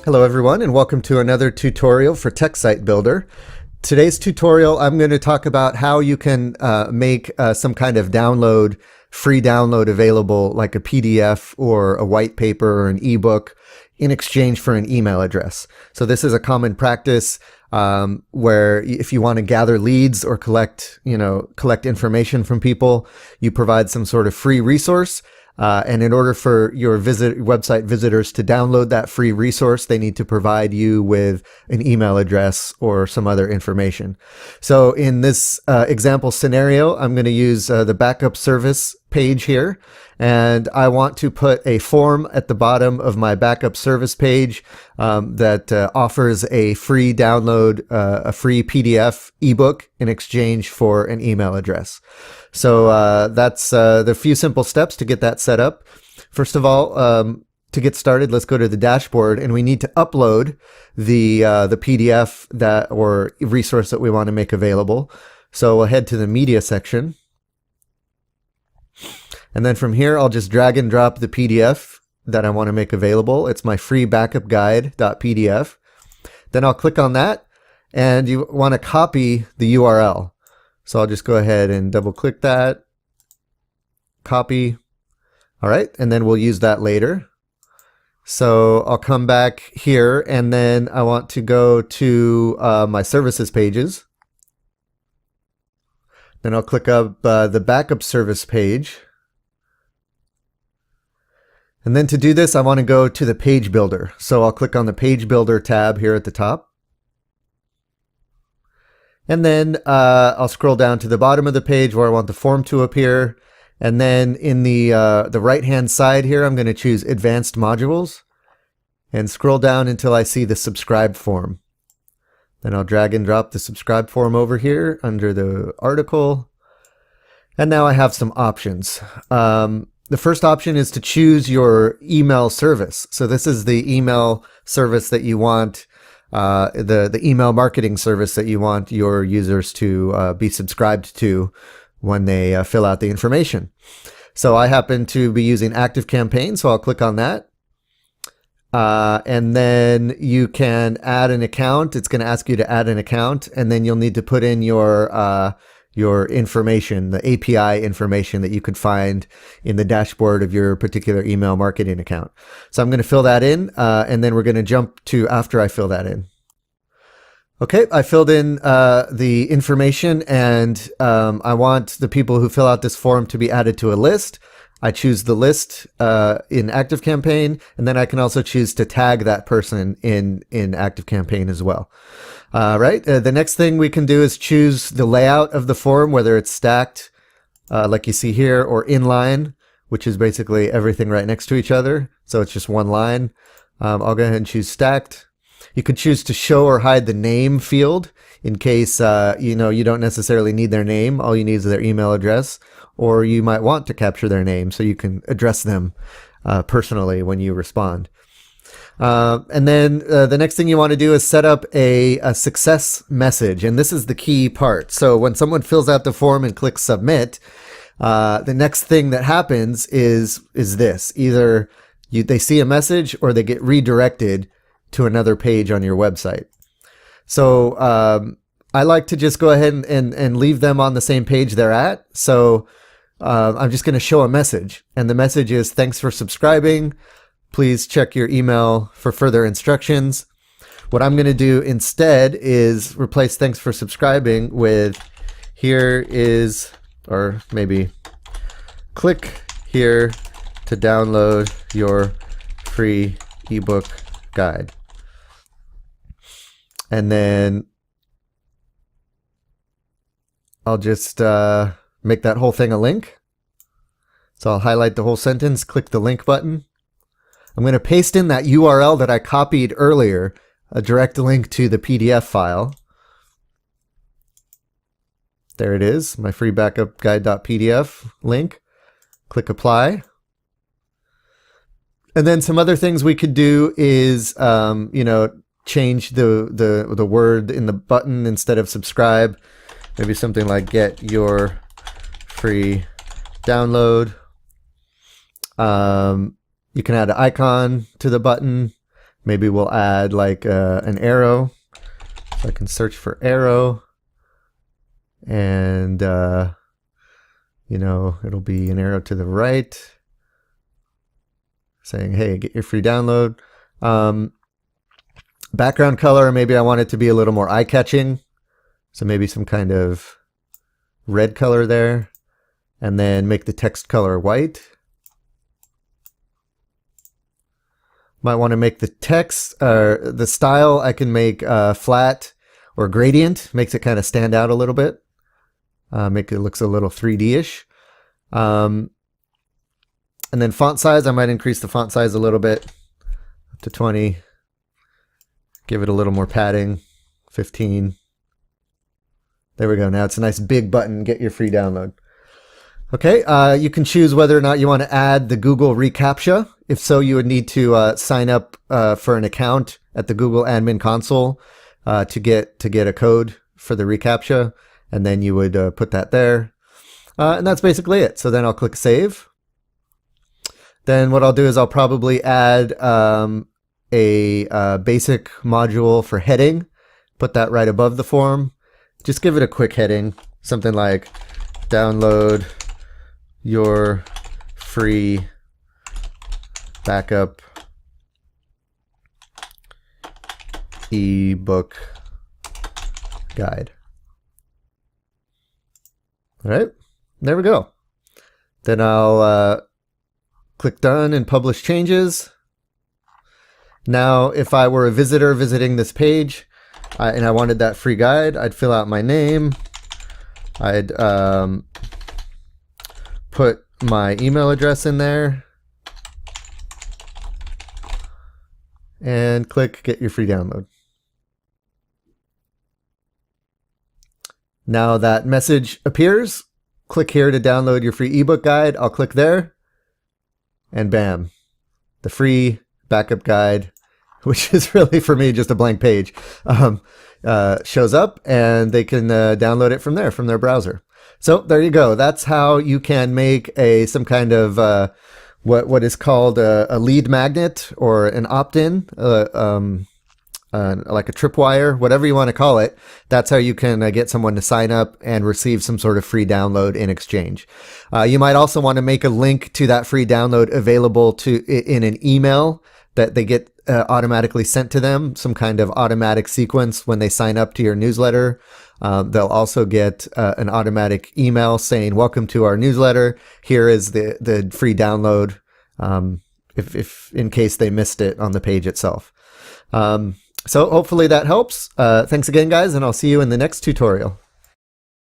Hello everyone, and welcome to another tutorial for TechSite Builder. Today's tutorial, I'm going to talk about how you can make some kind of free download available, like a PDF or a white paper or an ebook, in exchange for an email address. So this is a common practice where if you want to gather leads or collect information from people, you provide some sort of free resource. And in order for your website visitors to download that free resource, they need to provide you with an email address or some other information. So in this example scenario, I'm going to use the backup service page here. And I want to put a form at the bottom of my backup service page that offers a free download, a free PDF ebook in exchange for an email address. So that's the few simple steps to get that set up. First of all, to get started, let's go to the dashboard, and we need to upload the PDF or resource that we want to make available. So we'll head to the media section. And then from here, I'll just drag and drop the PDF that I want to make available. It's my free backup guide.pdf. Then I'll click on that, and you want to copy the URL. So I'll just go ahead and double click that, copy. All right, and then we'll use that later. So I'll come back here, and then I want to go to my services pages. Then I'll click up the backup service page. And then to do this, I want to go to the page builder. So I'll click on the page builder tab here at the top. And then I'll scroll down to the bottom of the page where I want the form to appear. And then in the right-hand side here, I'm going to choose Advanced Modules and scroll down until I see the subscribe form. Then I'll drag and drop the subscribe form over here under the article. And now I have some options. The first option is to choose your email service. So this is the email service that you want, the email marketing service that you want your users to be subscribed to when they fill out the information. So I happen to be using ActiveCampaign, so I'll click on that. And then you can add an account. It's going to ask you to add an account, and then you'll need to put in your information, the API information that you could find in the dashboard of your particular email marketing account. So I'm going to fill that in, and then we're going to jump to after I fill that in. Okay, I filled in the information, and I want the people who fill out this form to be added to a list. I choose the list in ActiveCampaign, and then I can also choose to tag that person in ActiveCampaign as well. Right. The next thing we can do is choose the layout of the form, whether it's stacked, like you see here, or inline, which is basically everything right next to each other. So it's just one line. I'll go ahead and choose stacked. You could choose to show or hide the name field in case, you don't necessarily need their name. All you need is their email address, or you might want to capture their name so you can address them personally when you respond. And then the next thing you want to do is set up a success message. And this is the key part. So when someone fills out the form and clicks submit, the next thing that happens is this. Either they see a message or they get redirected to another page on your website. So I like to just go ahead and leave them on the same page they're at. So I'm just going to show a message. And the message is, thanks for subscribing. Please check your email for further instructions. What I'm going to do instead is replace thanks for subscribing with here is, or maybe click here to download your free ebook guide. And then I'll just make that whole thing a link. So I'll highlight the whole sentence, click the link button. I'm going to paste in that URL that I copied earlier, a direct link to the PDF file. There it is, my free backup guide.pdf link. Click apply. And then some other things we could do is, change the word in the button instead of subscribe. Maybe something like get your free download. You can add an icon to the button. Maybe we'll add like an arrow. So I can search for arrow, and you know, it'll be an arrow to the right saying, hey, get your free download. Background color, maybe I want it to be a little more eye-catching. So maybe some kind of red color there. And then make the text color white. Might want to make the text, the style I can make flat or gradient. Makes it kind of stand out a little bit. Make it looks a little 3D-ish. And then font size, I might increase the font size a little bit up to 20. Give it a little more padding, 15. There we go. Now it's a nice big button, get your free download. Okay, you can choose whether or not you want to add the Google Recaptcha. If so, you would need to sign up for an account at the Google Admin Console to get a code for the Recaptcha, and then you would put that there. And that's basically it. So then I'll click Save. Then what I'll do is I'll probably add a basic module for heading. Put that right above the form. Just give it a quick heading, something like download your free backup ebook guide. All right, there we go. Then I'll click done and publish changes. Now, if I were a visitor visiting this page and I wanted that free guide, I'd fill out my name. I'd put my email address in there and click get your free download. Now that message appears. Click here to download your free ebook guide. I'll click there and bam, the free backup guide, which is really for me just a blank page, shows up, and they can download it from there, from their browser. So there you go. That's how you can make some kind of what is called a lead magnet or an opt-in, like a tripwire, whatever you want to call it. That's how you can get someone to sign up and receive some sort of free download in exchange. You might also want to make a link to that free download available in an email that they get automatically sent to them, some kind of automatic sequence when they sign up to your newsletter. They'll also get an automatic email saying, welcome to our newsletter. Here is the free download, if in case they missed it on the page itself. So hopefully that helps. Thanks again, guys, and I'll see you in the next tutorial.